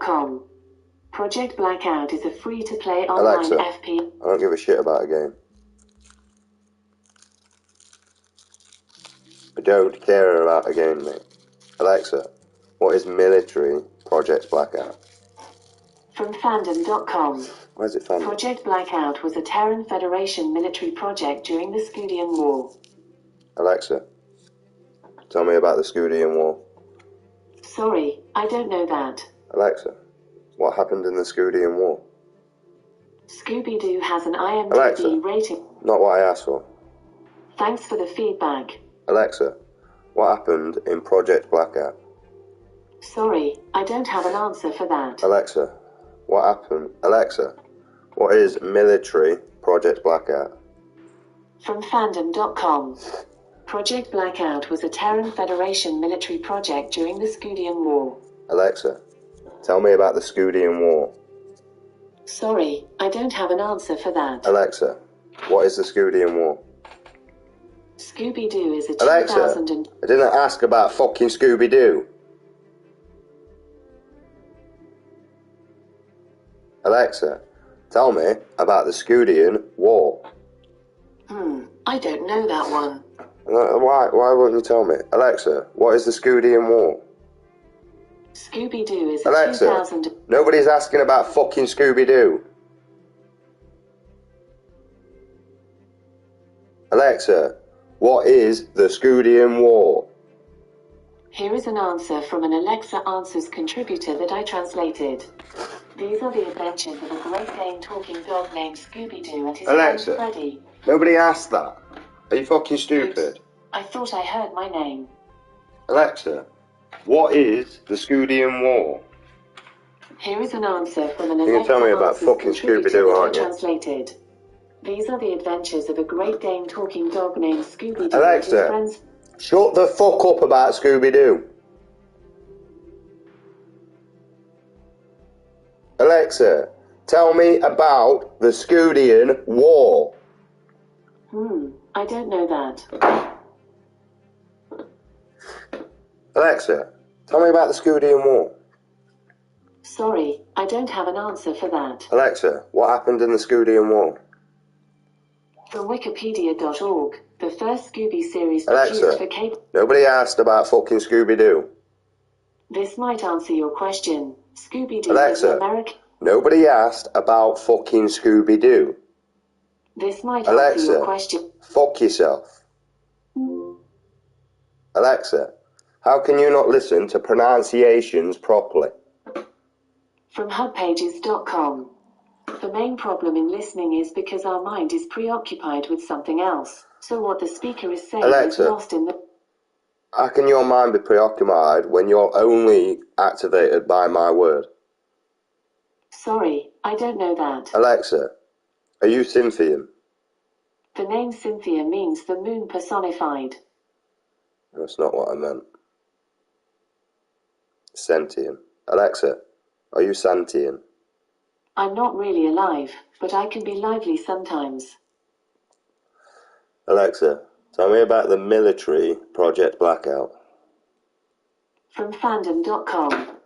Fandom.com. Project Blackout is a free-to-play online Alexa, FPS. I don't give a shit about a game. I don't care about a game, mate. Alexa, what is military Project Blackout? From Fandom.com. Why is it Fandom? Project Blackout was a Terran Federation military project during the Scudian War. Alexa, tell me about the Scudian War. Sorry, I don't know that. Alexa, what happened in the Scudian War? Scooby-Doo has an IMDb Alexa, rating. not what I asked for. Thanks for the feedback. Alexa, what happened in Project Blackout? Sorry, I don't have an answer for that. Alexa, what happened? Alexa, what is military Project Blackout? From Fandom.com. Project Blackout was a Terran Federation military project during the Scudian War. Alexa, tell me about the Scudian War. Sorry, I don't have an answer for that. Alexa, what is the Scudian War? Scooby-Doo is a Alexa, 2000 I didn't ask about fucking Scooby-Doo. Alexa, tell me about the Scudian War. I don't know that one. Why won't you tell me? Alexa, what is the Scudian War? Scooby-Doo is a Alexa, 2000... nobody's asking about fucking Scooby-Doo. Alexa, what is the Scudian War? Here is an answer from an Alexa Answers contributor that I translated. These are the adventures of a Great Dane talking dog named Scooby-Doo and his Alexa, friend Freddy. Nobody asked that. Are you fucking stupid? Oops, I thought I heard my name. Alexa, what is the Scudian War? Here is an answer from an You can Alexa tell me about Answers fucking contributor Scooby-Doo, that I aren't you? translated. These are the adventures of a Great Dane talking dog named Scooby-Doo and his Alexa, friends. shut the fuck up about Scooby-Doo. Alexa, tell me about the Scudian War. I don't know that. Alexa, tell me about the Scudian War. Sorry, I don't have an answer for that. Alexa, what happened in the Scudian War? From Wikipedia.org, the first Scooby series Alexa, produced for cable. nobody asked about fucking Scooby-Doo. This might answer your question. Scooby-Doo is Alexa, an American. nobody asked about fucking Scooby-Doo. This might answer your Alexa, question. fuck yourself. Alexa, how can you not listen to pronunciations properly? From hubpages.com. The main problem in listening is because our mind is preoccupied with something else. So what the speaker is saying Alexa, is lost in the... How can your mind be preoccupied when you're only activated by my word? Sorry, I don't know that. Alexa, are you Cynthian? The name Cynthia means the moon personified. That's not what I meant. Sentient. Alexa, are you sentient? I'm not really alive, but I can be lively sometimes. Alexa, tell me about the military Project Blackout. From Fandom.com.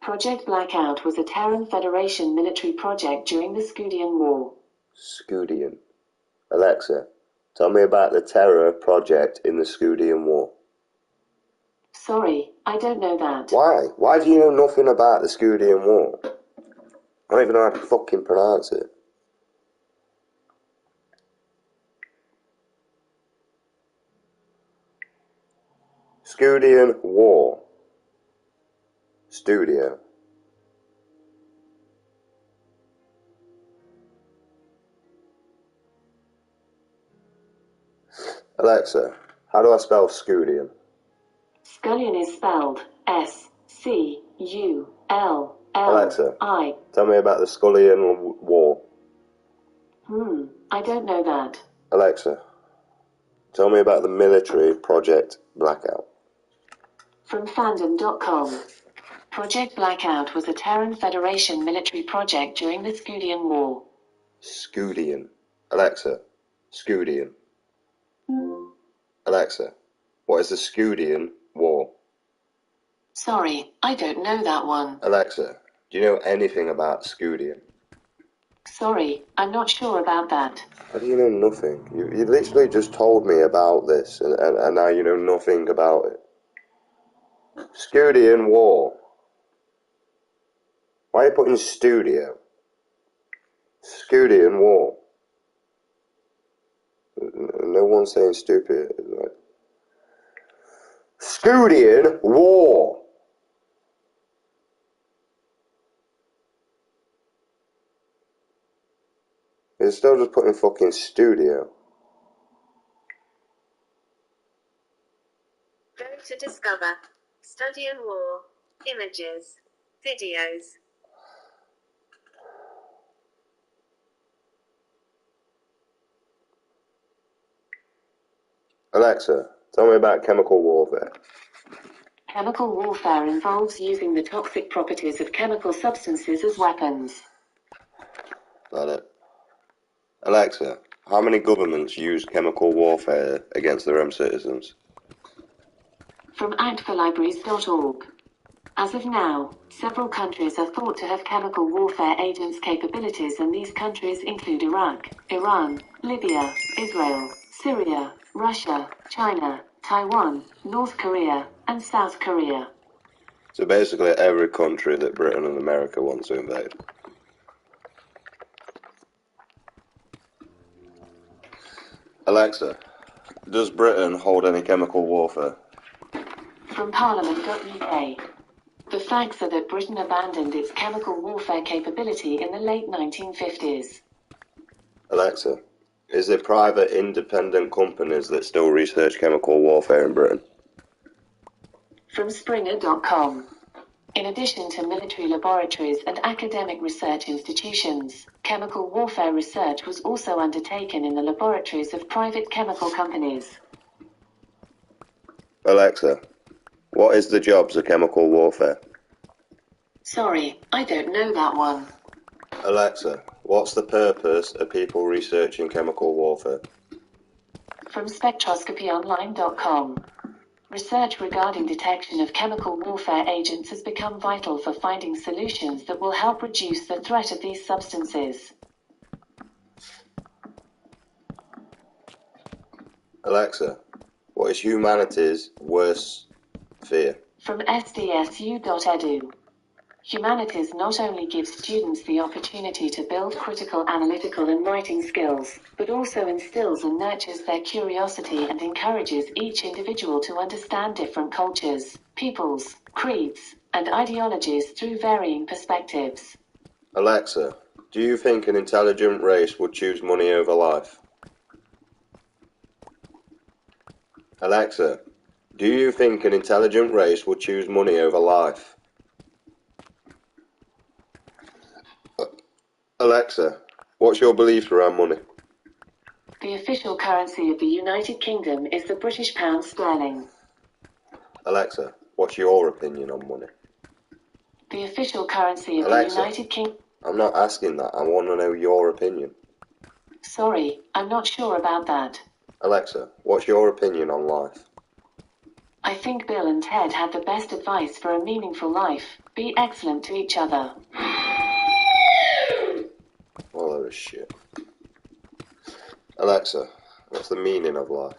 Project Blackout was a Terran Federation military project during the Scudian War. Scudian. Alexa, tell me about the terror project in the Scudian War. Sorry, I don't know that. Why? Why do you know nothing about the Scudian War? I don't even know how to fucking pronounce it. Scudian War. Studio. Alexa, how do I spell Scudian? Scullion is spelled S-C-U-L-L-I. Alexa, tell me about the Scullian War. I don't know that. Alexa, tell me about the military Project Blackout. From Fandom.com. Project Blackout was a Terran Federation military project during the Scudian War. Scudian. Alexa, Scudian. Alexa, what is the Scudian War? Sorry, I don't know that one. Alexa, Do you know anything about Scudium? Sorry, I'm not sure about that. How do you know nothing? You literally just told me about this, and now you know nothing about it. Scudian War. Why are you putting studio? Scudian War. No one's saying stupid. Like, Scudian War. You're still just putting fucking studio. Go to Discover. Studian War. Images. Videos. Alexa, tell me about chemical warfare. Chemical warfare involves using the toxic properties of chemical substances as weapons. Got it. Alexa, how many governments use chemical warfare against their own citizens? From actforlibraries.org. As of now, several countries are thought to have chemical warfare agents capabilities, and these countries include Iraq, Iran, Libya, Israel, Syria, Russia, China, Taiwan, North Korea, and South Korea. So basically every country that Britain and America want to invade. Alexa, does Britain hold any chemical warfare? From Parliament.uk. The facts are that Britain abandoned its chemical warfare capability in the late 1950s. Alexa, is there private independent companies that still research chemical warfare in Britain? From Springer.com. In addition to military laboratories and academic research institutions, chemical warfare research was also undertaken in the laboratories of private chemical companies. Alexa, what is the jobs of chemical warfare? Sorry, I don't know that one. Alexa, what's the purpose of people researching chemical warfare? From SpectroscopyOnline.com. Research regarding detection of chemical warfare agents has become vital for finding solutions that will help reduce the threat of these substances. Alexa, what is humanity's worst fear? From SDSU.edu. Humanities not only gives students the opportunity to build critical analytical and writing skills, but also instills and nurtures their curiosity and encourages each individual to understand different cultures, peoples, creeds, and ideologies through varying perspectives. Alexa, do you think an intelligent race would choose money over life? Alexa, do you think an intelligent race would choose money over life? Alexa, what's your beliefs around money? The official currency of the United Kingdom is the British pound sterling. Alexa, what's your opinion on money? The official currency of Alexa, the United Kingdom. I'm not asking that. I want to know your opinion. Sorry, I'm not sure about that. Alexa, what's your opinion on life? I think Bill and Ted had the best advice for a meaningful life. Be excellent to each other. Well, that was shit. Alexa, what's the meaning of life?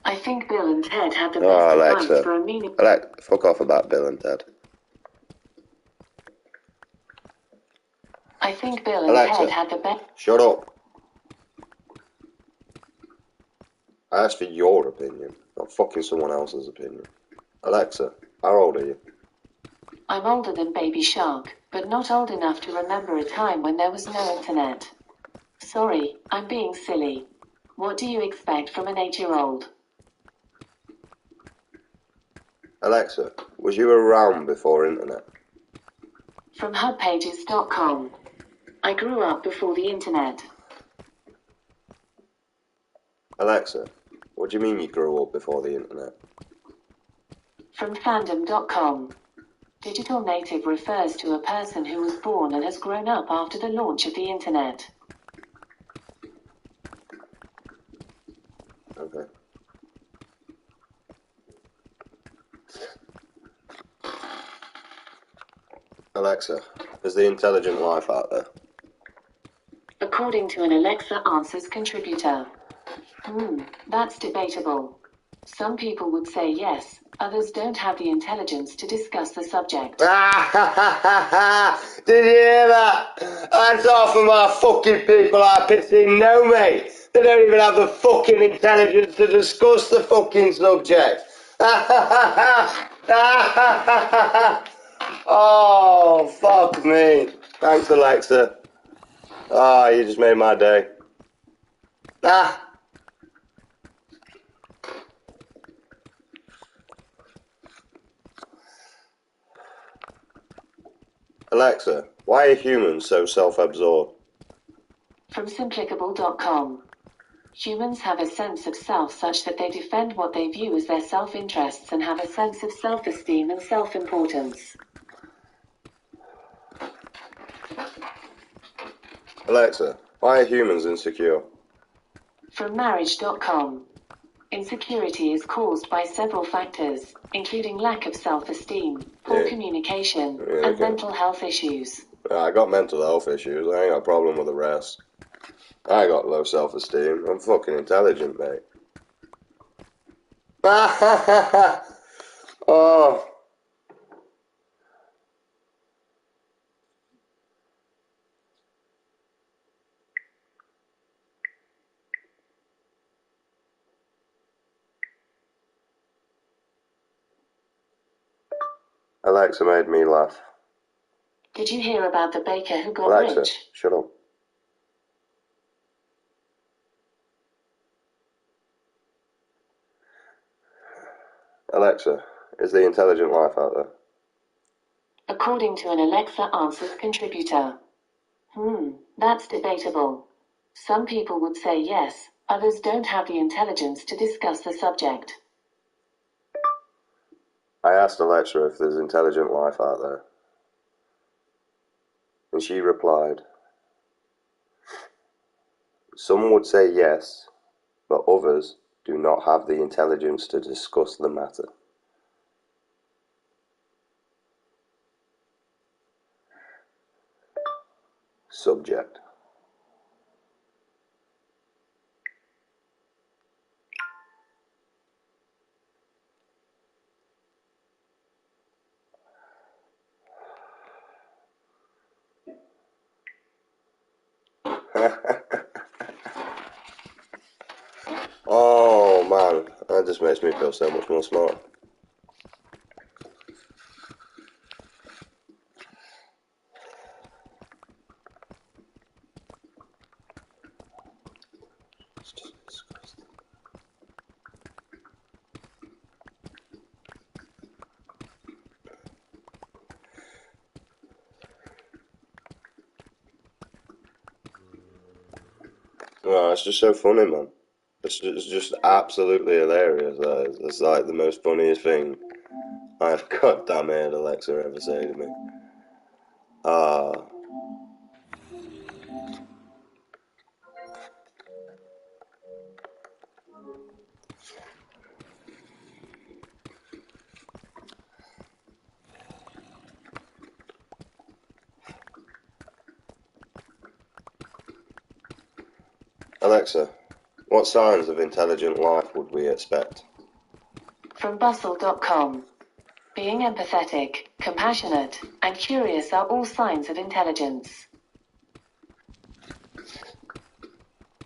I think Bill and Ted had the best advice for a meaningful... Alexa, fuck off about Bill and Ted. I think Bill and Ted had the best... Shut up. I asked for your opinion, not fucking someone else's opinion. Alexa, how old are you? I'm older than Baby Shark, but not old enough to remember a time when there was no internet. Sorry, I'm being silly. What do you expect from an 8-year-old? Alexa, was you around before internet? From hubpages.com. I grew up before the internet. Alexa, what do you mean you grew up before the internet? From fandom.com. Digital native refers to a person who was born and has grown up after the launch of the internet. Okay. Alexa, is the intelligent life out there? According to an Alexa Answers contributor. That's debatable. Some people would say yes, others don't have the intelligence to discuss the subject. Did you hear that? That's half of my fucking people I pissing know, mate. They don't even have the fucking intelligence to discuss the fucking subject. Oh, fuck me. Thanks, Alexa. Ah, you just made my day. Alexa, why are humans so self-absorbed? From Simplicable.com. Humans have a sense of self such that they defend what they view as their self-interests and have a sense of self-esteem and self-importance. Alexa, why are humans insecure? From Marriage.com. Insecurity is caused by several factors, including lack of self-esteem, poor communication, and mental health issues. I got mental health issues. I ain't got a problem with the rest. I got low self-esteem. I'm fucking intelligent, mate. Oh. Alexa made me laugh. Did you hear about the baker who got Alexa, rich? shut up. Alexa, is the intelligent life out there? According to an Alexa Answers contributor. That's debatable. Some people would say yes, others don't have the intelligence to discuss the subject. I asked Alexa if there's intelligent life out there. And she replied, some would say yes, but others do not have the intelligence to discuss the matter. Subject. Oh man, that just makes me feel so much more smart. It's just disgusting. Oh, it's just so funny, man. It's just absolutely hilarious. It's like the most funniest thing I've goddamn heard Alexa ever say to me. Alexa, what signs of intelligent life would we expect? From Bustle.com. Being empathetic, compassionate, and curious are all signs of intelligence.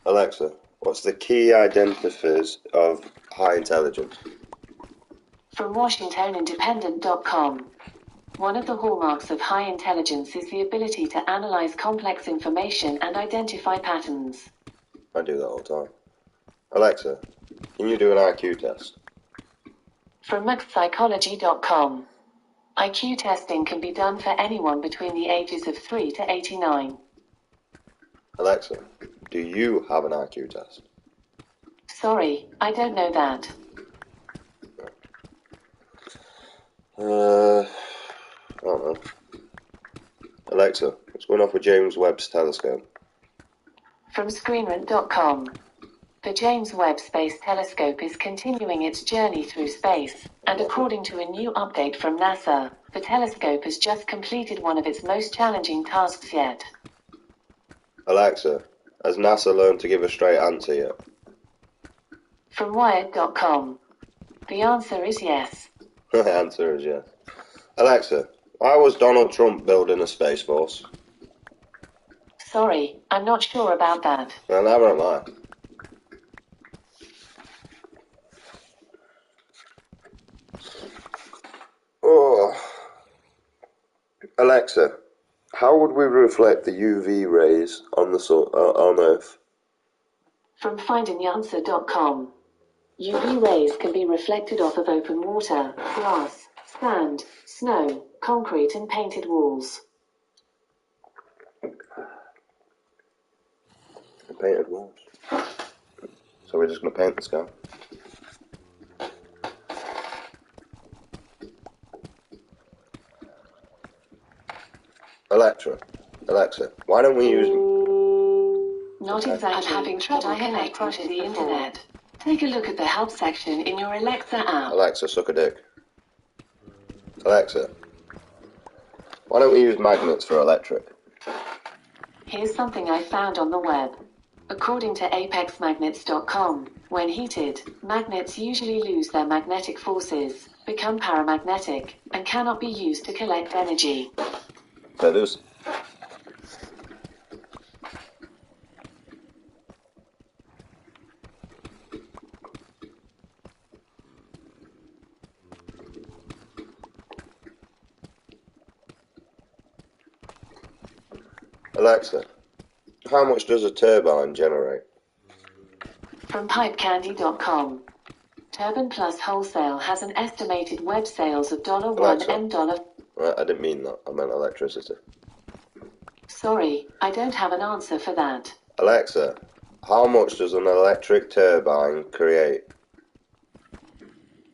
Alexa, what's the key identifiers of high intelligence? From WashingtonIndependent.com. One of the hallmarks of high intelligence is the ability to analyze complex information and identify patterns. I do that all the time. Alexa, can you do an IQ test? From MaxPsychology.com. IQ testing can be done for anyone between the ages of 3 to 89. Alexa, do you have an IQ test? Sorry, I don't know that. I don't know. Alexa, what's going off with James Webb's telescope? From Screenrant.com. The James Webb Space Telescope is continuing its journey through space, and according to a new update from NASA, the telescope has just completed one of its most challenging tasks yet. Alexa, has NASA learned to give a straight answer yet? From Wired.com. The answer is yes. The answer is yes. Alexa, why was Donald Trump building a space force? Sorry, I'm not sure about that. Well, never am I. Oh. Alexa, how would we reflect the UV rays on the sun, on Earth? From FindingTheAnswer.com. UV rays can be reflected off of open water, grass, sand, snow, concrete and painted walls. Painted walls. So we're just going to paint the sky. Alexa, why don't we use... Not exactly. I'm having trouble connecting to the internet. Take a look at the help section in your Alexa app. Alexa, suck a dick. Alexa, why don't we use magnets for electric? Here's something I found on the web. According to ApexMagnets.com, when heated, magnets usually lose their magnetic forces, become paramagnetic, and cannot be used to collect energy. That is. Alexa, how much does a turbine generate? From PipeCandy.com. Turbine Plus Wholesale has an estimated web sales of $1 M. Right, I didn't mean that. I meant electricity. Sorry, I don't have an answer for that. Alexa, how much does an electric turbine create?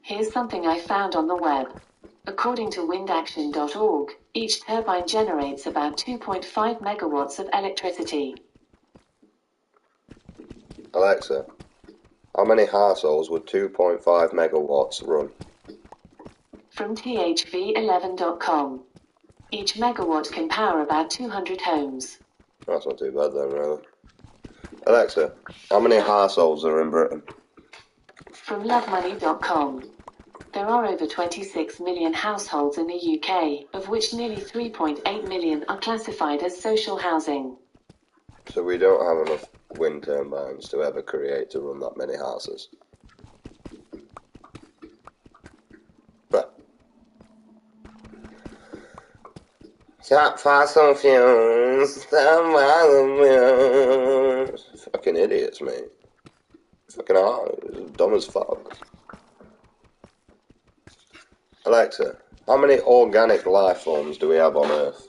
Here's something I found on the web. According to windaction.org, each turbine generates about 2.5 megawatts of electricity. Alexa, how many households would 2.5 megawatts run? From THV11.com. Each megawatt can power about 200 homes. That's not too bad then, really. Alexa, how many households are in Britain? From LoveMoney.com. There are over 26 million households in the UK, of which nearly 3.8 million are classified as social housing. So we don't have enough wind turbines to ever create to run that many houses. Stop fossil fuels, stop fossil fuels. Fucking idiots, mate. Fucking hard. Dumb as fuck. Alexa, how many organic life forms do we have on Earth?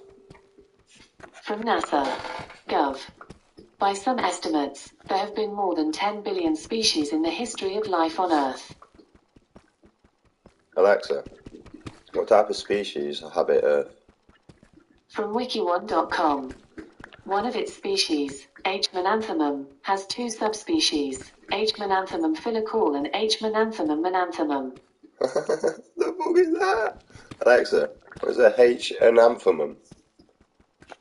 From NASA.gov. By some estimates, there have been more than 10 billion species in the history of life on Earth. Alexa, what type of species inhabit Earth? From Wiki1.com. One of its species, H. menanthemum, has two subspecies, H. menanthemum phyllocaul and H. menanthemum menanthemum. The fuck is that? Alexa, what is a H enanthemum?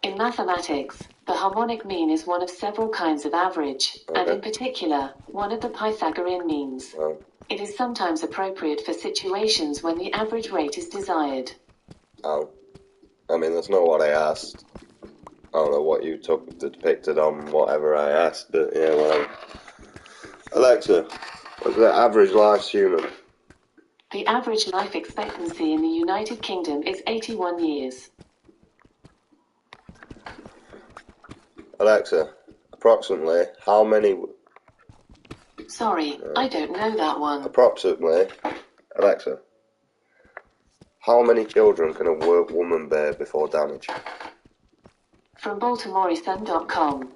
In mathematics, the harmonic mean is one of several kinds of average, and in particular, one of the Pythagorean means. Oh. It is sometimes appropriate for situations when the average rate is desired. Oh. I mean, that's not what I asked. I don't know what you depicted on whatever I asked, but yeah, well. Alexa, what's the average life human? The average life expectancy in the United Kingdom is 81 years. Alexa, approximately how many... Sorry, I don't know that one. Approximately, Alexa, how many children can a woman bear before damage? From BaltimoreSun.com.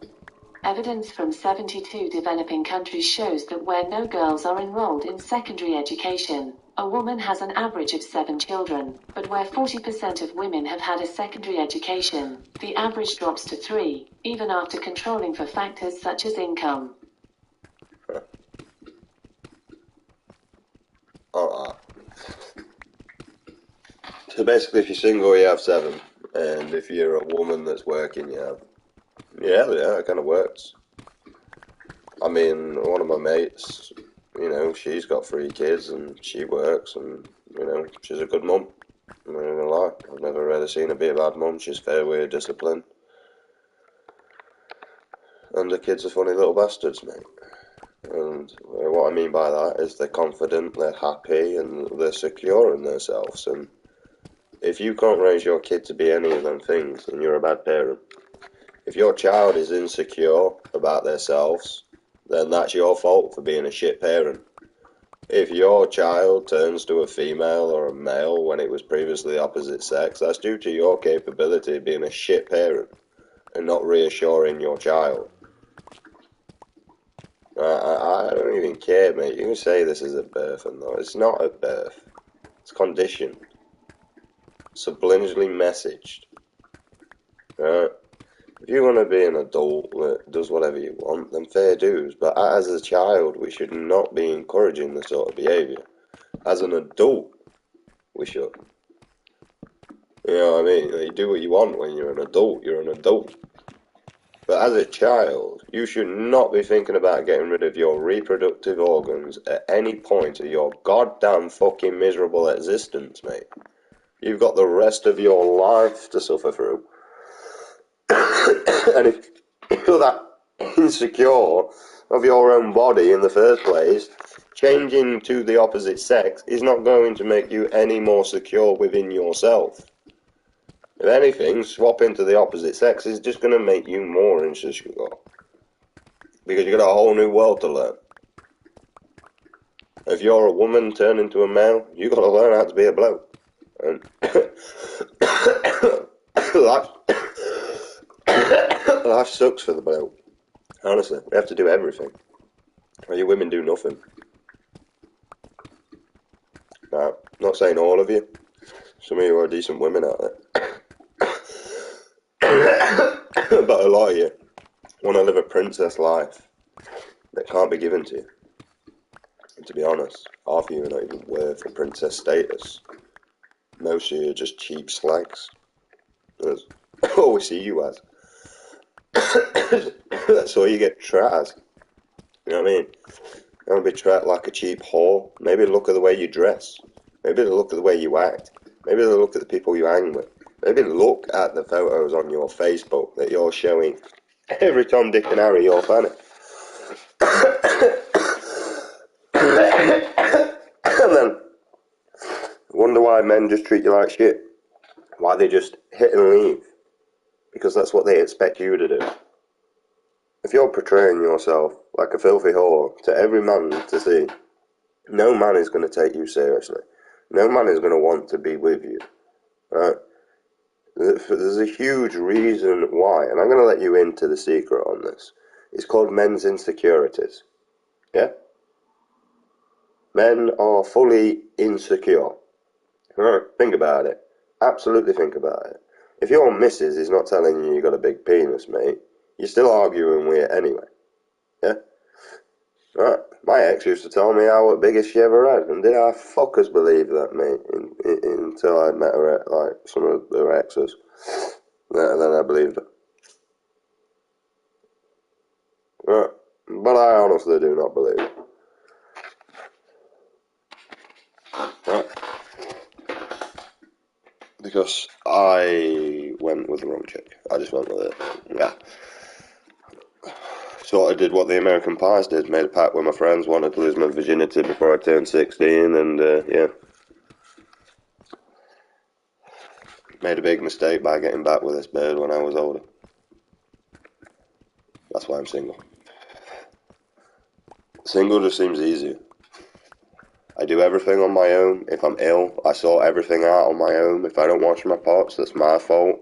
Evidence from 72 developing countries shows that where no girls are enrolled in secondary education, a woman has an average of 7 children, but where 40% of women have had a secondary education, the average drops to 3, even after controlling for factors such as income. Alright. So basically, if you're single, you have 7, and if you're a woman that's working, you have. Yeah, it kind of works. I mean, one of my mates, she's got 3 kids and she works, and she's a good mum. I'm not gonna lie, I've never really seen her be a bad mum. She's fairly disciplined, and the kids are funny little bastards, mate. And what I mean by that is they're confident, they're happy, and they're secure in themselves. And if you can't raise your kid to be any of them things, then you're a bad parent. If your child is insecure about themselves, then that's your fault for being a shit parent. If your child turns to a female or a male when it was previously the opposite sex, that's due to your capability of being a shit parent and not reassuring your child. I don't even care, mate. You can say this is at birth, and no, it's not at birth. It's conditioned. Subliminally messaged. Right? If you want to be an adult that does whatever you want, then fair dues. But as a child, we should not be encouraging this sort of behaviour. As an adult, we should. You know what I mean? You do what you want when you're an adult. You're an adult. But as a child, you should not be thinking about getting rid of your reproductive organs at any point of your goddamn fucking miserable existence, mate. You've got the rest of your life to suffer through. And if you're that insecure of your own body in the first place, changing to the opposite sex is not going to make you any more secure within yourself. If anything, swapping to the opposite sex is just going to make you more insecure. Because you've got a whole new world to learn. If you're a woman turn into a male, you've got to learn how to be a bloke. And life sucks for the bloke. Honestly, we have to do everything. Well, you women do nothing. Now, not saying all of you. Some of you are decent women out there. But a lot of you want to live a princess life that can't be given to you. And to be honest, half of you are not even worth a princess status. Most of you are just cheap slags. That's all we see you as. That's all you get treated as. You know what I mean? You want to be treated like a cheap whore. Maybe look at the way you dress. Maybe look at the way you act. Maybe look at the people you hang with. Maybe look at the photos on your Facebook that you're showing every Tom, Dick and Harry you're fanning. And then wonder why men just treat you like shit. Why they just hit and leave. Because that's what they expect you to do. If you're portraying yourself like a filthy whore to every man to see, no man is going to take you seriously. No man is going to want to be with you. Right? There's a huge reason why, and I'm going to let you into the secret on this. It's called men's insecurities. Yeah? Men are fully insecure. Right? Think about it. Absolutely think about it. If your missus is not telling you got a big penis, mate, you're still arguing with it anyway. Yeah? Right? My ex used to tell me how biggest she ever had, and did I fuckers believe that, mate? Until I met her, like some of her exes, then I believed her. Right? But I honestly do not believe it. Right? Because I went with the wrong chick. I just went with it. Yeah. Sort of did what the American Pies did. Made a pact with my friends. Wanted to lose my virginity before I turned 16, and yeah. Made a big mistake by getting back with this bird when I was older. That's why I'm single. Single just seems easier. I do everything on my own. If I'm ill, I sort everything out on my own. If I don't wash my pots, that's my fault.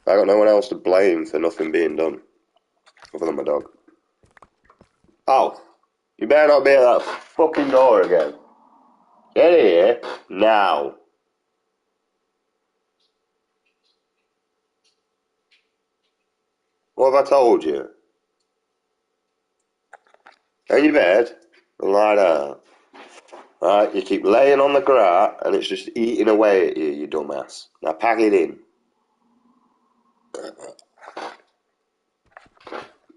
I got no one else to blame for nothing being done, other than my dog. Oh, you better not be at that fucking door again. Get in here, now. What have I told you? Go in your bed and lie down. Right? You keep laying on the grat and it's just eating away at you, you dumbass. Now pack it in.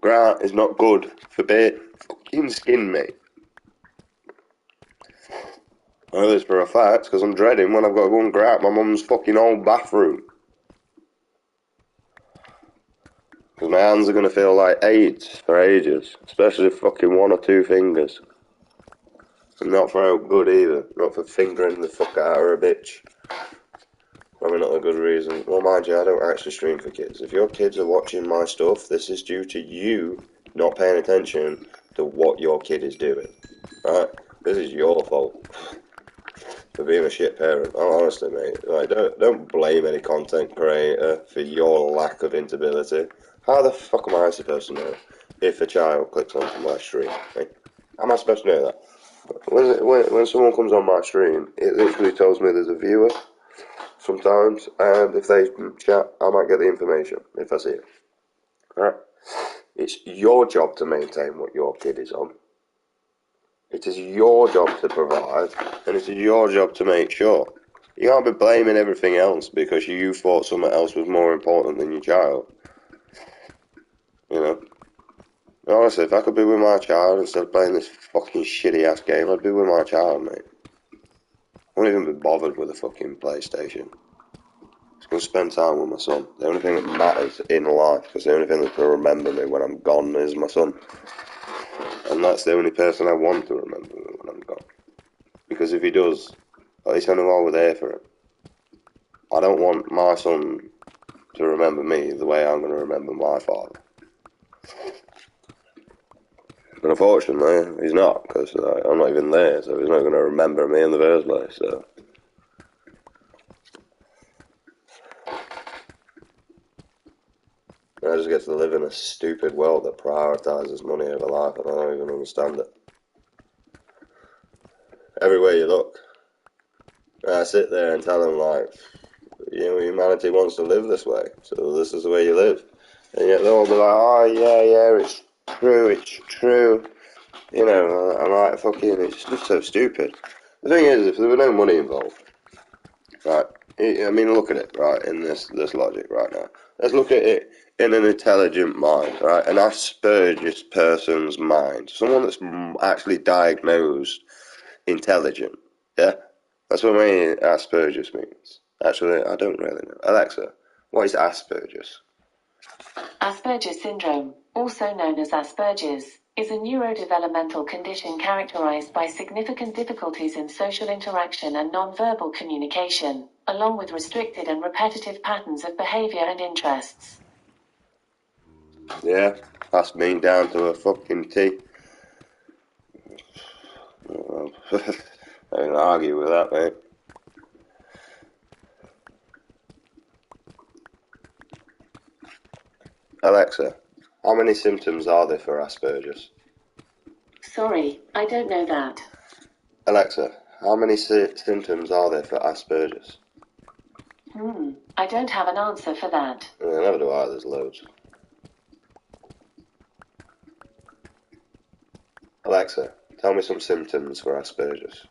Grat is not good for fucking skin, mate. I know this for a fact because I'm dreading when I've got to go and grab my mum's fucking old bathroom. Because my hands are going to feel like AIDS for ages, especially fucking one or two fingers. And not for good either, not for fingering the fuck out of her, a bitch. Probably not a good reason. Well, mind you, I don't actually stream for kids. If your kids are watching my stuff, this is due to you not paying attention to what your kid is doing. Right? This is your fault for being a shit parent. Oh, honestly, mate. Like, don't blame any content creator for your lack of inability. How the fuck am I supposed to know if a child clicks onto my stream? Right? How am I supposed to know that? When someone comes on my stream, it literally tells me there's a viewer sometimes, and if they chat, I might get the information if I see it. Right? It's your job to maintain what your kid is on. It is your job to provide, and it is your job to make sure. You can't be blaming everything else because you thought something else was more important than your child. You know? Honestly, if I could be with my child instead of playing this fucking shitty ass game, I'd be with my child, mate. I wouldn't even be bothered with a fucking PlayStation. Just gonna spend time with my son. The only thing that matters in life, because the only thing that will remember me when I'm gone is my son. And that's the only person I want to remember me when I'm gone. Because if he does, at least I know I was there for him. I don't want my son to remember me the way I'm going to remember my father. And unfortunately, he's not, because I'm not even there, so he's not going to remember me in the first place, so. I just get to live in a stupid world that prioritises money over life, and I don't even understand it. Everywhere you look, I sit there and tell them, like, you know, humanity wants to live this way, so this is the way you live. And yet they'll all be like, oh, yeah, it's true. You know, I'm like, fucking, it's just so stupid. The thing is, if there were no money involved, right, I mean, look at it, right, in this logic right now. Let's look at it in an intelligent mind, right, an Asperger's person's mind, someone that's actually diagnosed intelligent, yeah? That's what I mean Asperger's means. Actually, I don't really know. Alexa, what is Asperger's? Asperger's syndrome, also known as Asperger's, is a neurodevelopmental condition characterized by significant difficulties in social interaction and nonverbal communication, along with restricted and repetitive patterns of behavior and interests. Yeah, that's me down to a fucking T. I don't argue with that, mate. Alexa, how many symptoms are there for Asperger's? Sorry, I don't know that. Alexa, how many symptoms are there for Asperger's? I don't have an answer for that. Never do I, there's loads. Alexa, tell me some symptoms for Asperger's.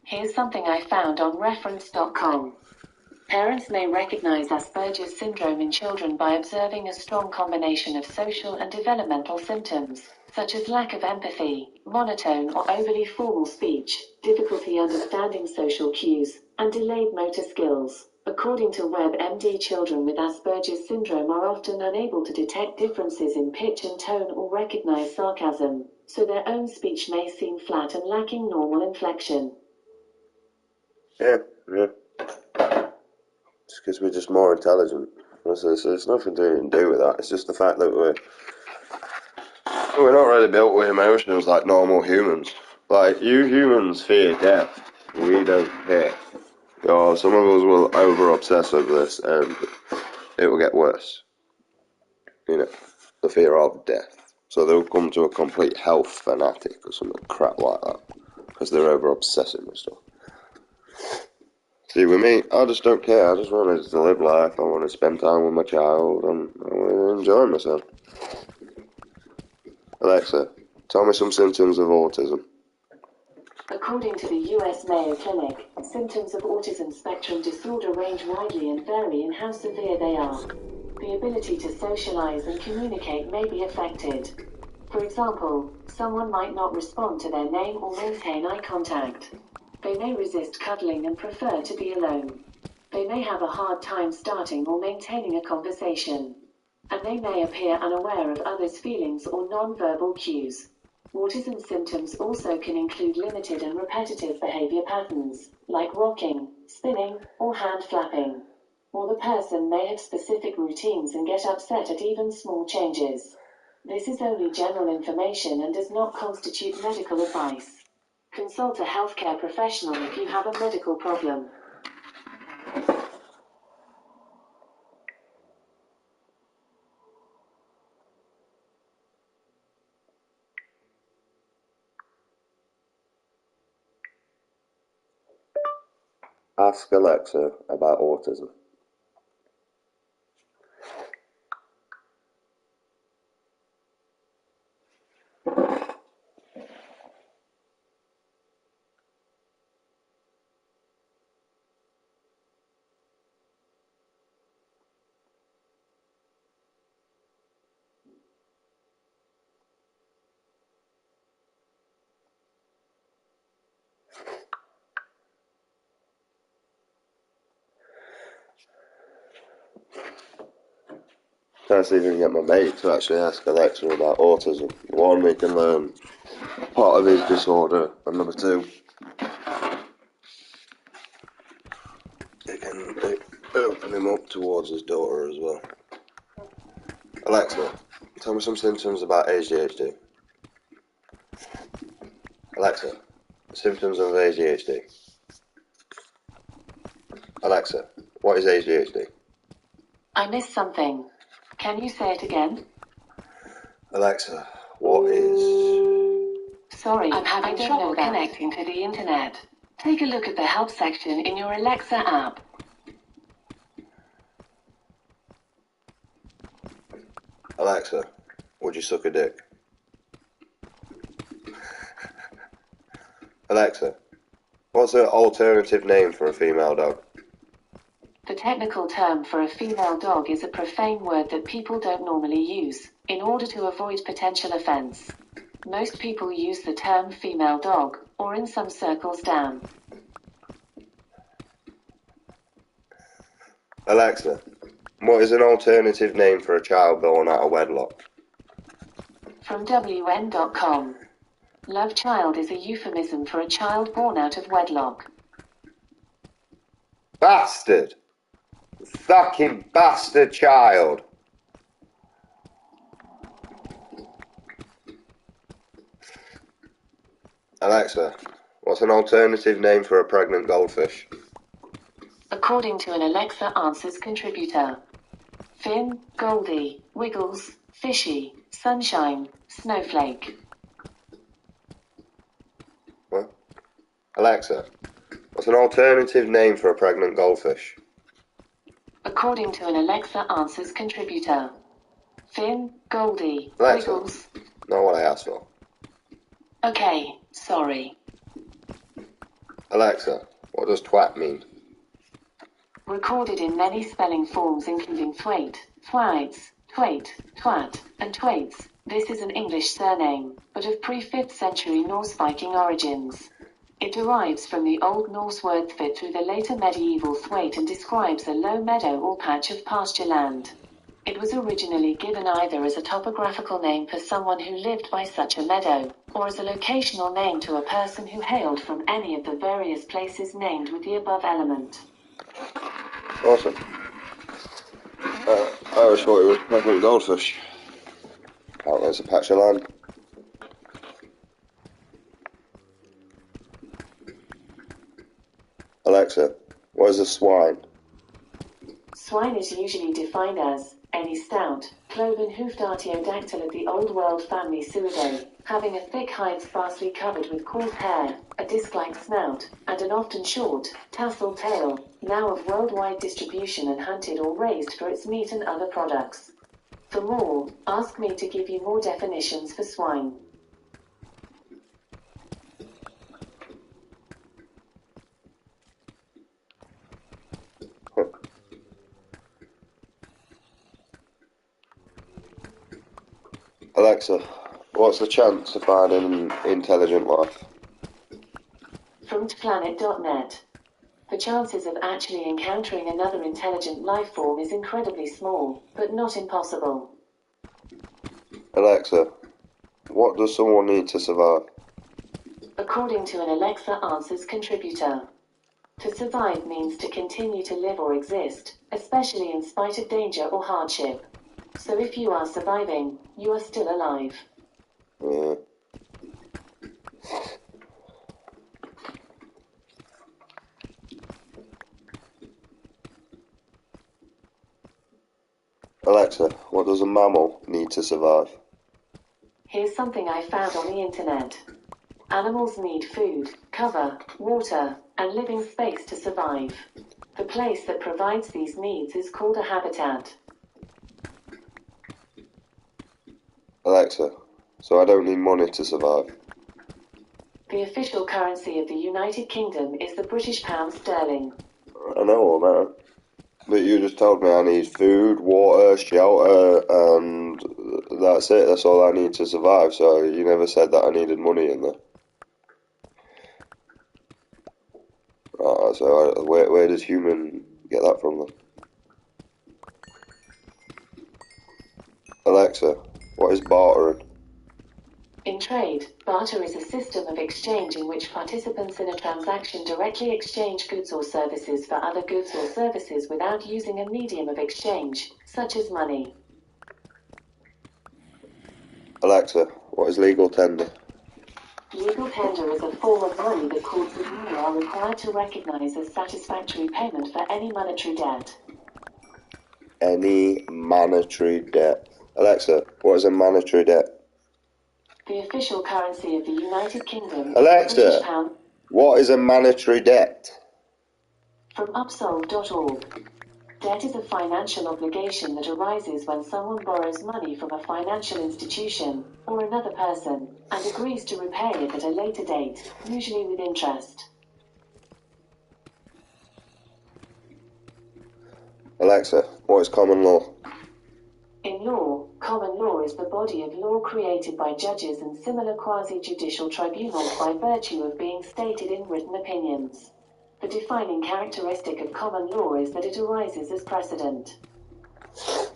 Here's something I found on reference.com. Parents may recognize Asperger's syndrome in children by observing a strong combination of social and developmental symptoms, such as lack of empathy, monotone or overly formal speech, difficulty understanding social cues, and delayed motor skills. According to WebMD, children with Asperger's syndrome are often unable to detect differences in pitch and tone or recognize sarcasm, so their own speech may seem flat and lacking normal inflection. Yeah. It's because we're just more intelligent. It's nothing to do with that. It's just the fact that we're not really built with emotions like normal humans. Like, you humans fear death. We don't care. Some of us will over-obsess over this, and it will get worse. You know, the fear of death. So they'll come to a complete health fanatic or something crap like that, because they're over-obsessing with stuff. See, with me, I just don't care. I just want to live life. I want to spend time with my child, and I want to enjoy myself. Alexa, tell me some symptoms of autism. According to the US Mayo Clinic, symptoms of autism spectrum disorder range widely and vary in how severe they are. The ability to socialize and communicate may be affected. For example, someone might not respond to their name or maintain eye contact. They may resist cuddling and prefer to be alone. They may have a hard time starting or maintaining a conversation. And they may appear unaware of others' feelings or non-verbal cues. Autism symptoms also can include limited and repetitive behavior patterns, like rocking, spinning, or hand flapping. Or the person may have specific routines and get upset at even small changes. This is only general information and does not constitute medical advice. Consult a healthcare professional if you have a medical problem. Ask Alexa about autism. Trying to see if we can get my mate to actually ask Alexa about autism. One, we can learn part of his disorder, and number two, it can open him up towards his daughter as well. Alexa, tell me some symptoms about ADHD. Alexa, symptoms of ADHD. Alexa, what is ADHD? I missed something. Can you say it again? Alexa, what is... Sorry, I'm having trouble connecting to the internet. Take a look at the help section in your Alexa app. Alexa, would you suck a dick? Alexa, what's an alternative name for a female dog? The technical term for a female dog is a profane word that people don't normally use, in order to avoid potential offense. Most people use the term female dog, or in some circles damn. Alexa, what is an alternative name for a child born out of wedlock? From WN.com. Love child is a euphemism for a child born out of wedlock. Bastard! Fucking bastard child! Alexa, what's an alternative name for a pregnant goldfish? According to an Alexa Answers contributor. Finn, Goldie, Wiggles, Fishy, Sunshine, Snowflake. What? Alexa, what's an alternative name for a pregnant goldfish? According to an Alexa Answers contributor. Finn, Goldie, Alexa, Wiggles. not what I asked for. Okay, sorry. Alexa, what does twat mean? Recorded in many spelling forms including thwaite, thwites, twait, twat, and twaits, this is an English surname, but of pre-5th century Norse Viking origins. It derives from the Old Norse word thvit through the later medieval thwaite and describes a low meadow or patch of pasture land. It was originally given either as a topographical name for someone who lived by such a meadow, or as a locational name to a person who hailed from any of the various places named with the above element. Awesome. I always thought it was pregnant goldfish. Out there's a patch of land. Alexa, what is a swine? Swine is usually defined as any stout, cloven hoofed artiodactyl of the Old World family Suidae, having a thick hide sparsely covered with coarse hair, a disc-like snout, and an often short, tasseled tail, now of worldwide distribution and hunted or raised for its meat and other products. For more, ask me to give you more definitions for swine. Alexa, what's the chance of finding intelligent life? From planet.net. The chances of actually encountering another intelligent life form is incredibly small, but not impossible. Alexa, what does someone need to survive? According to an Alexa Answers contributor, to survive means to continue to live or exist, especially in spite of danger or hardship. So if you are surviving, you are still alive. Yeah. Alexa, what does a mammal need to survive? Here's something I found on the internet. Animals need food, cover, water, and living space to survive. The place that provides these needs is called a habitat. Alexa, so I don't need money to survive. The official currency of the United Kingdom is the British pound sterling. I know all that. But you just told me I need food, water, shelter, and that's it. That's all I need to survive. So you never said that I needed money in there. So where does human get that from then? Alexa, what is bartering? In trade, barter is a system of exchange in which participants in a transaction directly exchange goods or services for other goods or services without using a medium of exchange, such as money. Alexa, what is legal tender? Legal tender is a form of money that courts of law are required to recognize as satisfactory payment for any monetary debt. Any monetary debt. Alexa, what is a monetary debt? The official currency of the United Kingdom is the Alexa, British pound. what is a monetary debt? From Upsolve.org. Debt is a financial obligation that arises when someone borrows money from a financial institution, or another person, and agrees to repay it at a later date, usually with interest. Alexa, what is common law? In law, common law is the body of law created by judges and similar quasi-judicial tribunals by virtue of being stated in written opinions. The defining characteristic of common law is that it arises as precedent. I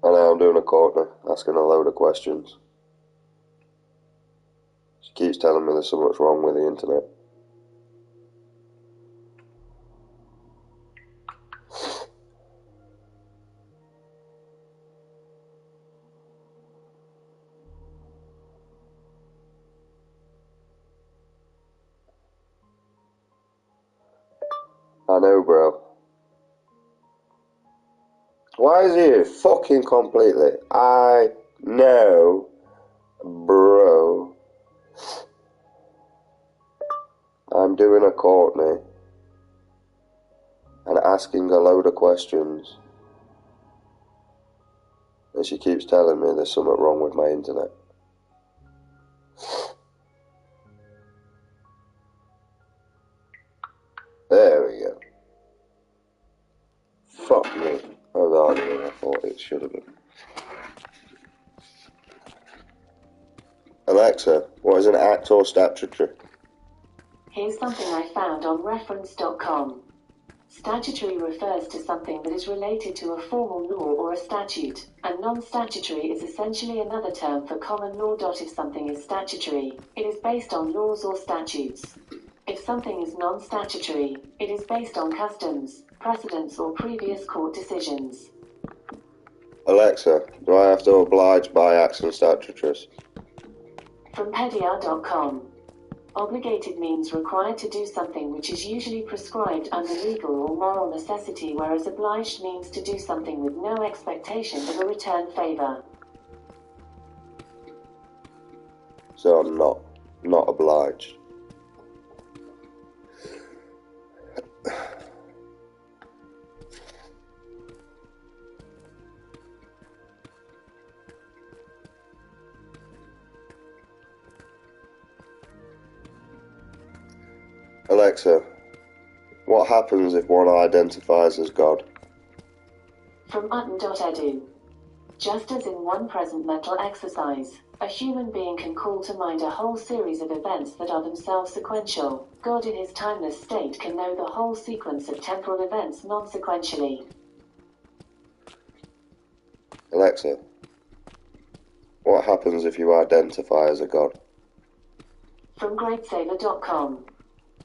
know I'm doing a court now, asking a load of questions. She keeps telling me there's so much wrong with the internet. I know, bro. Why is he fucking completely? I know, bro. I'm doing a Courtney and asking a load of questions. And she keeps telling me there's something wrong with my internet. There we go. Fuck me. That was harder than I thought it should have been. Alexa, what is an act or statutory? Here's something I found on reference.com. Statutory refers to something that is related to a formal law or a statute, and non-statutory is essentially another term for common law. If something is statutory, it is based on laws or statutes. If something is non-statutory, it is based on customs, precedents or previous court decisions. Alexa, do I have to oblige by acts and statutaries? From pedia.com. Obligated means required to do something which is usually prescribed under legal or moral necessity, whereas obliged means to do something with no expectation of a return favor. So I'm not obliged. Alexa, what happens if one identifies as God? From Utton.edu. Just as in one present mental exercise, a human being can call to mind a whole series of events that are themselves sequential, God in his timeless state can know the whole sequence of temporal events non-sequentially. Alexa, what happens if you identify as a god? From GreatSaver.com.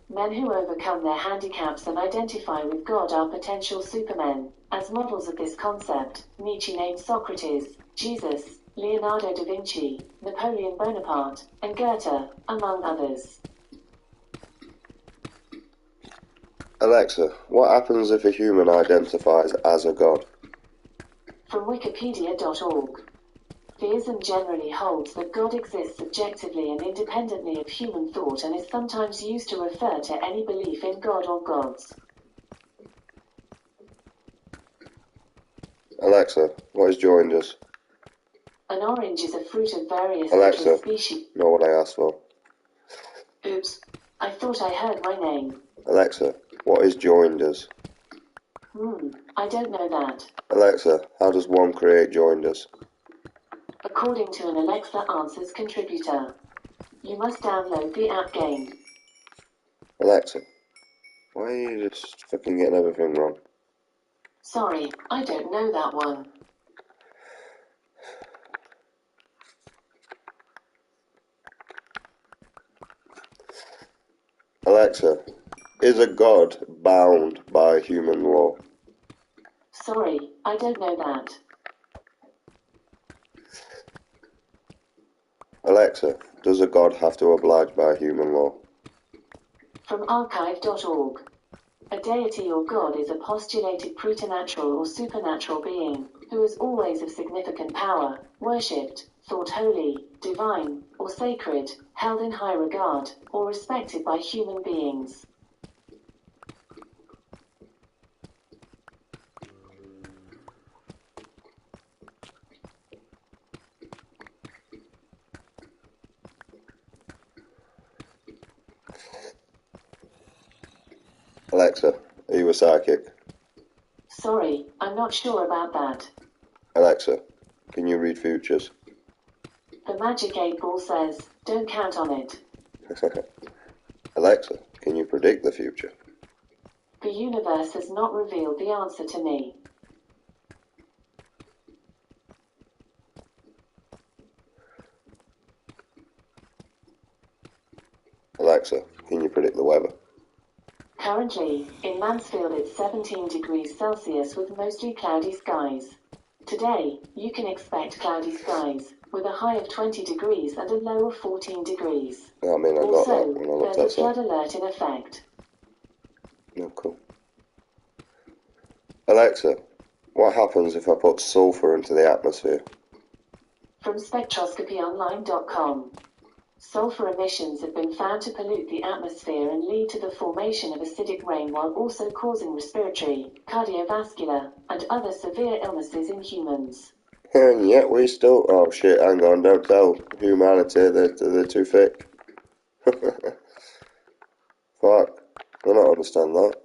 Men who overcome their handicaps and identify with God are potential supermen. As models of this concept, Nietzsche named Socrates, Jesus, Leonardo da Vinci, Napoleon Bonaparte, and Goethe, among others. Alexa, what happens if a human identifies as a god? From Wikipedia.org. Theism generally holds that God exists objectively and independently of human thought and is sometimes used to refer to any belief in God or gods. Alexa, what is joinders? An orange is a fruit of various Alexa, citrus species. know what I asked for. Oops, I thought I heard my name. Alexa, what is joinders? I don't know that. Alexa, how does one create joinders? According to an Alexa Answers contributor, you must download the app game. Alexa, why are you just fucking getting everything wrong? Sorry, I don't know that one. Alexa, is a god bound by human law? Sorry, I don't know that. Alexa, does a god have to oblige by human law? From archive.org. A deity or god is a postulated preternatural or supernatural being, who is always of significant power, worshipped, thought holy, divine, or sacred, held in high regard, or respected by human beings. Alexa, are you a psychic? Sorry, I'm not sure about that. Alexa, can you read futures? The Magic 8 Ball says, don't count on it. Alexa, can you predict the future? The universe has not revealed the answer to me. Alexa, can you predict the weather? Currently, in Mansfield it's 17 degrees Celsius with mostly cloudy skies. Today, you can expect cloudy skies, with a high of 20 degrees and a low of 14 degrees. I mean, I got Also, that when I looked there's a outside. flood alert in effect. No, cool. Alexa, what happens if I put sulfur into the atmosphere? From spectroscopyonline.com. Sulfur emissions have been found to pollute the atmosphere and lead to the formation of acidic rain while also causing respiratory, cardiovascular, and other severe illnesses in humans. And yet we still... Oh shit, hang on, don't tell humanity that they're too thick. Fuck, I don't understand that.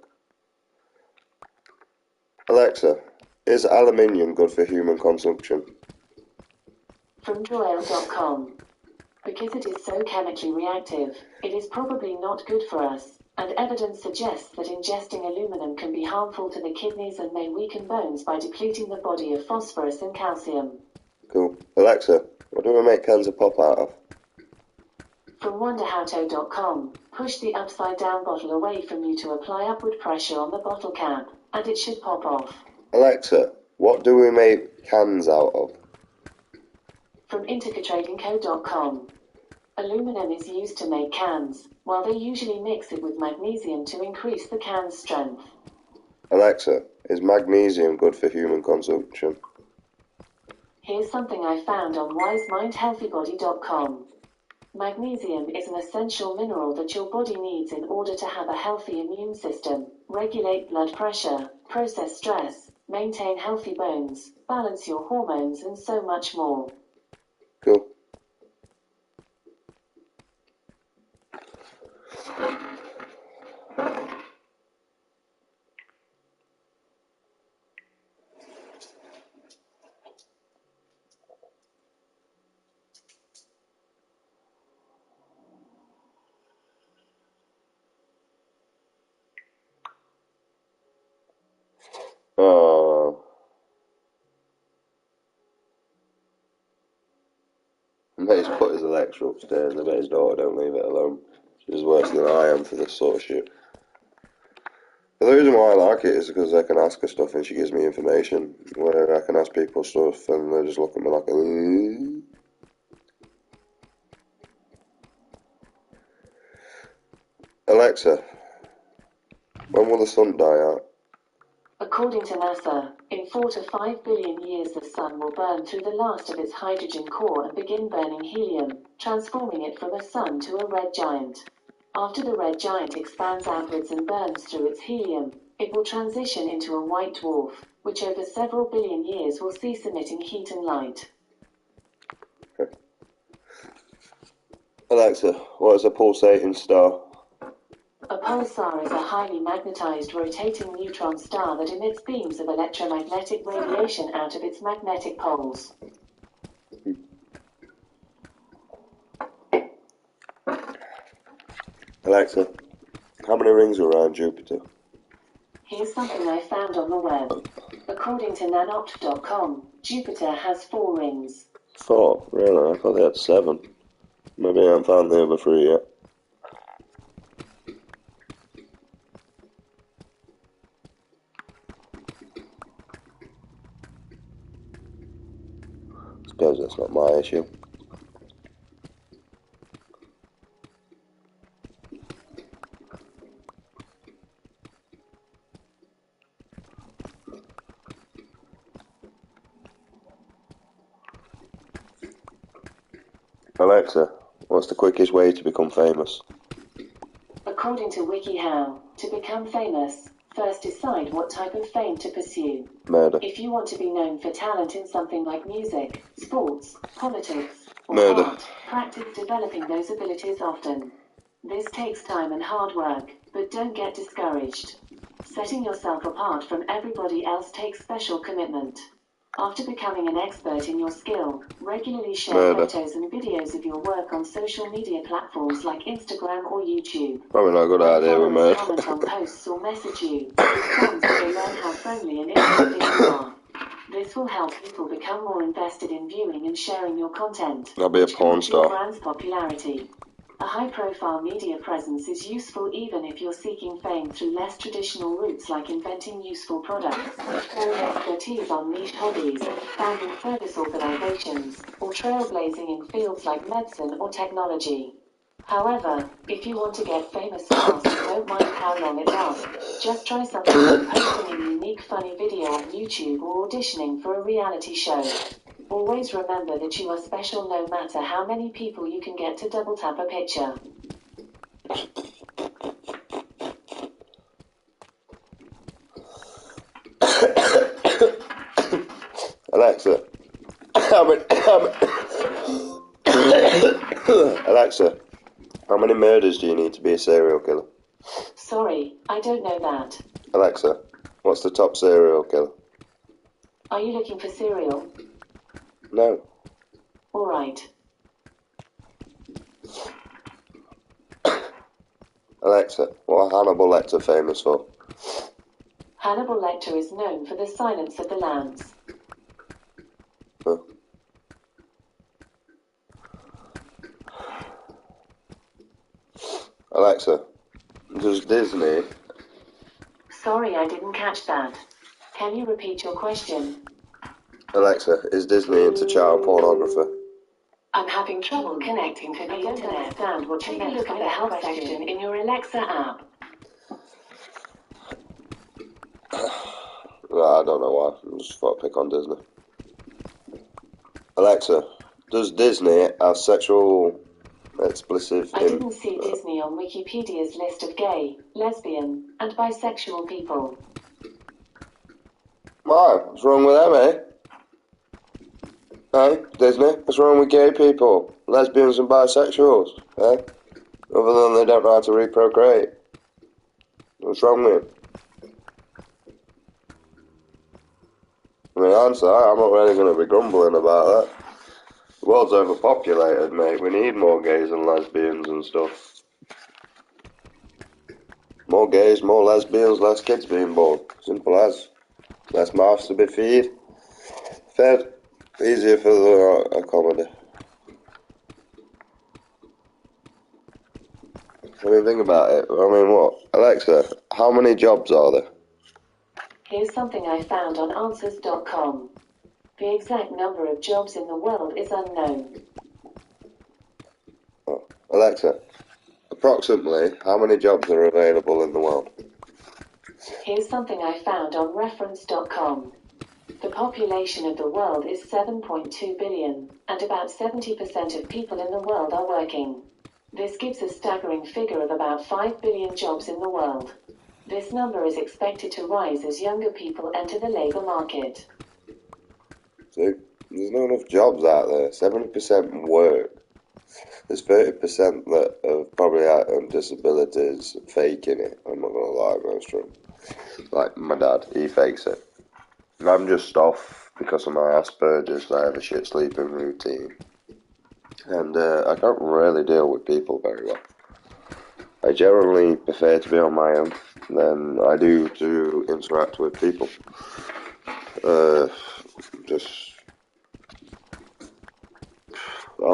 Alexa, is aluminium good for human consumption? From Joel.com. Because it is so chemically reactive, it is probably not good for us, and evidence suggests that ingesting aluminum can be harmful to the kidneys and may weaken bones by depleting the body of phosphorus and calcium. Cool. Alexa, what do we make cans of pop out of? From wonderhowto.com, push the upside down bottle away from you to apply upward pressure on the bottle cap, and it should pop off. Alexa, what do we make cans out of? From intercatradingco.com. Aluminum is used to make cans, while they usually mix it with magnesium to increase the can's strength. Alexa, is magnesium good for human consumption? Here's something I found on wisemindhealthybody.com. Magnesium is an essential mineral that your body needs in order to have a healthy immune system, regulate blood pressure, process stress, maintain healthy bones, balance your hormones, and so much more. Cool. Oh. I bet he's put his Alexa upstairs. I bet his daughter don't leave it alone. She's worse than I am for this sort of shit. But the reason why I like it is because I can ask her stuff and she gives me information. Where I can ask people stuff and they just look at me like, Alexa, when will the sun die out? According to NASA, in 4 to 5 billion years the sun will burn through the last of its hydrogen core and begin burning helium, transforming it from a sun to a red giant. After the red giant expands outwards and burns through its helium, it will transition into a white dwarf, which over several billion years will cease emitting heat and light. Alexa, what is a pulsating star? A pulsar is a highly magnetized rotating neutron star that emits beams of electromagnetic radiation out of its magnetic poles. Alexa, how many rings are around Jupiter? Here's something I found on the web. According to nanopt.com, Jupiter has 4 rings. 4? Really? I thought they had 7. Maybe I haven't found the other 3 yet. Suppose that's not my issue. Alexa, what's the quickest way to become famous? According to WikiHow, to become famous, first decide what type of fame to pursue. Murder. If you want to be known for talent in something like music, sports, politics, or Murder. art, practice developing those abilities often. This takes time and hard work, but don't get discouraged. Setting yourself apart from everybody else takes special commitment. After becoming an expert in your skill, regularly share Murder. photos and videos of your work on social media platforms like Instagram or YouTube. Probably not a good When idea with followers murder. comment on posts or message you, respond so they learn how friendly and interesting you are. This will help people become more invested in viewing and sharing your content, I'll be a which can porn boost your star. brand's popularity. A high-profile media presence is useful even if you're seeking fame through less traditional routes like inventing useful products, showing expertise on niche hobbies, founding service organizations, or trailblazing in fields like medicine or technology. However, if you want to get famous fast and don't mind how long it lasts, just try something like posting a unique funny video on YouTube or auditioning for a reality show. Always remember that you are special no matter how many people you can get to double tap a picture. Alexa, Alexa, how many murders do you need to be a serial killer? Sorry, I don't know that. Alexa, what's the top serial killer? Are you looking for cereal? No. Alright. Alexa, what are Hannibal Lecter famous for? Hannibal Lecter is known for the Silence of the Lambs. Huh. Alexa, does Disney... Sorry, I didn't catch that. Can you repeat your question? Alexa, is Disney into child pornography? I'm having trouble connecting to the internet. Understand what you meant. Look at the help section in your Alexa app. No, I don't know why. I just thought I'd pick on Disney. Alexa, does Disney have sexual explicit... I didn't see Disney on Wikipedia's list of gay, lesbian, and bisexual people. Why? What's wrong with them, eh? Hey, Disney, what's wrong with gay people, lesbians and bisexuals, eh? Other than they don't know how to reprocreate. What's wrong with them? I mean, I'm not really going to be grumbling about that. The world's overpopulated, mate. We need more gays and lesbians and stuff. More gays, more lesbians, less kids being born. Simple as. Less mouths to be fed. Easier for the comedy. I mean, think about it. I mean, what? Alexa, how many jobs are there? Here's something I found on Answers.com. The exact number of jobs in the world is unknown. Oh. Alexa, approximately how many jobs are available in the world? Here's something I found on Reference.com. The population of the world is 7.2 billion, and about 70% of people in the world are working. This gives a staggering figure of about 5 billion jobs in the world. This number is expected to rise as younger people enter the labour market. See, there's not enough jobs out there. 70% work. There's 30% that are probably out on disabilities, faking it. I'm not gonna lie, most of them. Like my dad, he fakes it. I'm just off because of my Asperger's. I have a shit sleeping routine. And I can't really deal with people very well. I generally prefer to be on my own than I do to interact with people. I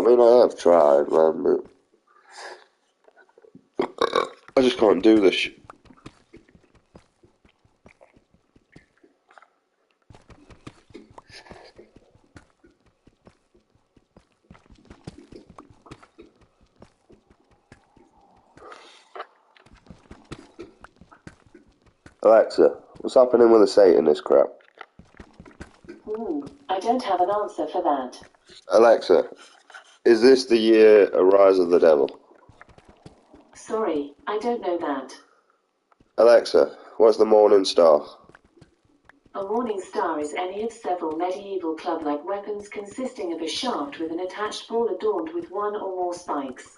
mean, I have tried, man, but I just can't do this shit. Alexa, what's happening with the Satanist crap? I don't have an answer for that. Alexa, is this the year A Rise of the Devil? Sorry, I don't know that. Alexa, what's the Morning Star? A morning star is any of several medieval club-like weapons consisting of a shaft with an attached ball adorned with one or more spikes.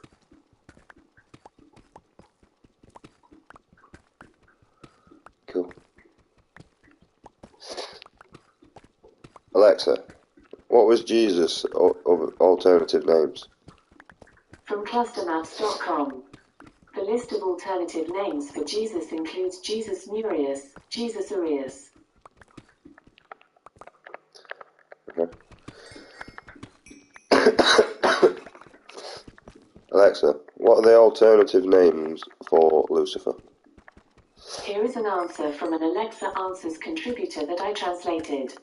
Cool. Alexa, what was Jesus' alternative names? From clustermaps.com. The list of alternative names for Jesus includes Jesus Murius, Jesus Arius. Okay. Alexa, what are the alternative names for Lucifer? Here is an answer from an Alexa Answers contributor that I translated.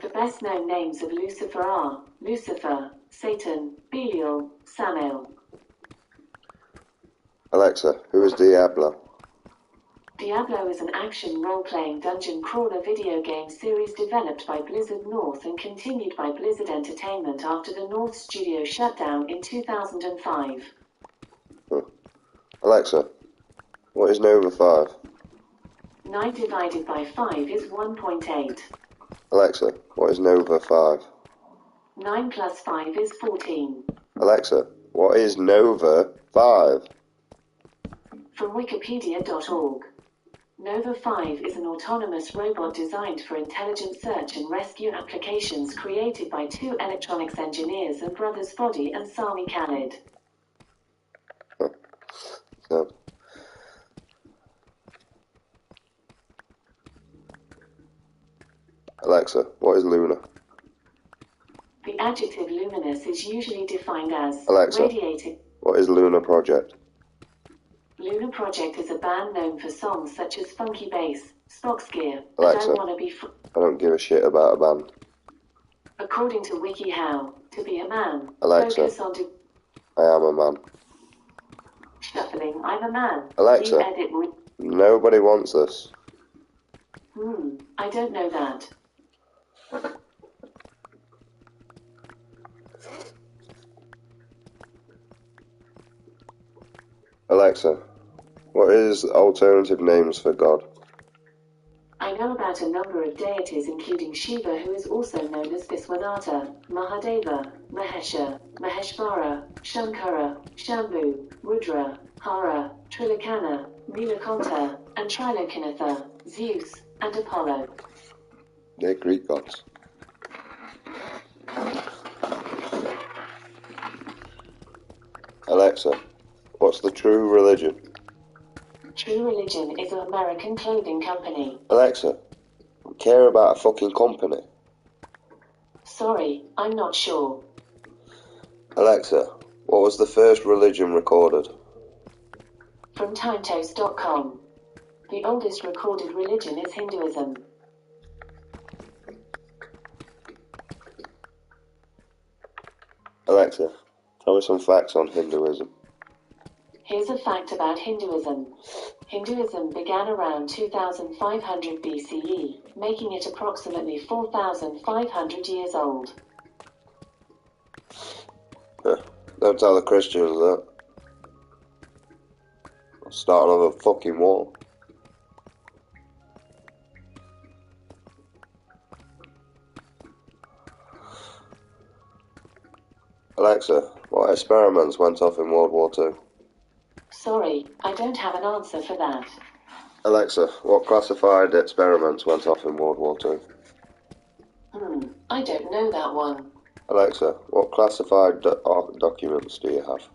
The best known names of Lucifer are Lucifer, Satan, Belial, Samael. Alexa, who is Diablo? Diablo is an action role-playing dungeon crawler video game series developed by Blizzard North and continued by Blizzard Entertainment after the North studio shut down in 2005. Alexa, what is Nova 5? 9 divided by 5 is 1.8. Alexa, what is Nova 5? 9 plus 5 is 14. Alexa, what is Nova 5? From wikipedia.org. Nova 5 is an autonomous robot designed for intelligent search and rescue applications created by two electronics engineers and brothers Foddy and Sami Khalid. So, Alexa, what is Luna? The adjective luminous is usually defined as Alexa, radiating. what is Luna Project? Luna Project is a band known for songs such as Funky Bass, Spock's Gear, Alexa, and I Wanna Be I don't give a shit about a band. According to WikiHow, to be a man, Alexa, focus on I am a man. Shuffling, I'm a man. Alexa, Edit nobody wants this. I don't know that. Alexa, what is alternative names for God? I know about a number of deities including Shiva, who is also known as Viswanatha, Mahadeva, Mahesha, Maheshvara, Shankara, Shambhu, Rudra, Hara, Trilokana, Nilakanta, and Trilokanath, Zeus, and Apollo. They're Greek gods. Alexa, what's the True Religion? True Religion is an American clothing company. Alexa, care about a fucking company. Sorry, I'm not sure. Alexa, what was the first religion recorded? From TimeToast.com. The oldest recorded religion is Hinduism. Alexa, tell me some facts on Hinduism. Here's a fact about Hinduism. Hinduism began around 2500 BCE, making it approximately 4,500 years old. Don't tell the Christians that. I'll start another fucking war. Alexa, what experiments went off in World War II? Sorry, I don't have an answer for that. Alexa, what classified experiments went off in World War II? I don't know that one. Alexa, what classified documents do you have?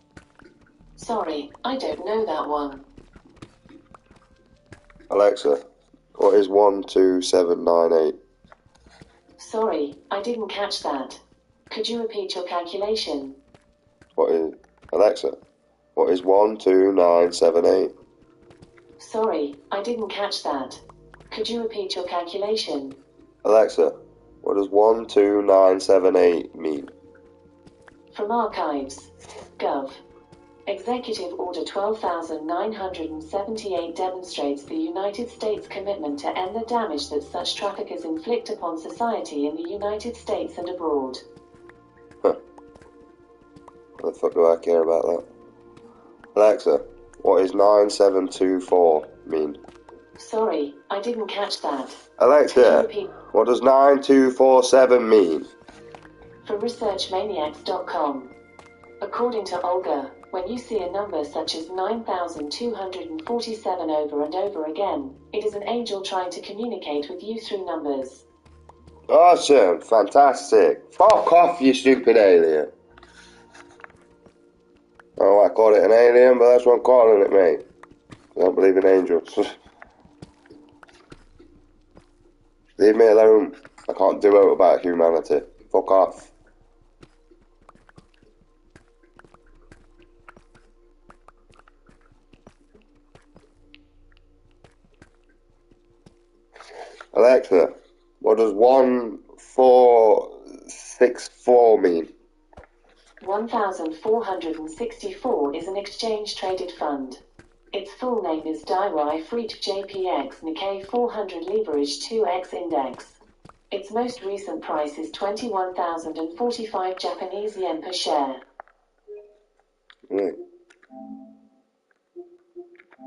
Sorry, I don't know that one. Alexa, what is 12798? Sorry, I didn't catch that. Could you repeat your calculation? Alexa, what is 12978? Sorry, I didn't catch that. Could you repeat your calculation? Alexa, what does 12978 mean? From Archives.gov. Executive Order 12,978 demonstrates the United States' commitment to end the damage that such traffickers inflict upon society in the United States and abroad. What the fuck do I care about that? Alexa, what is 9724 mean? Sorry, I didn't catch that. Alexa, what does 9247 mean? From ResearchManiacs.com. According to Olga, when you see a number such as 9,247 over and over again, it is an angel trying to communicate with you through numbers. Awesome, fantastic. Fuck off, you stupid alien. Oh, I called it an alien, but that's what I'm calling it, mate. I don't believe in angels. Leave me alone. I can't do it about humanity. Fuck off. Alexa, what does 1464 mean? 1,464 is an exchange-traded fund. Its full name is Daiwa Freet JPX Nikkei 400 Leverage 2X Index. Its most recent price is 21,045 Japanese yen per share.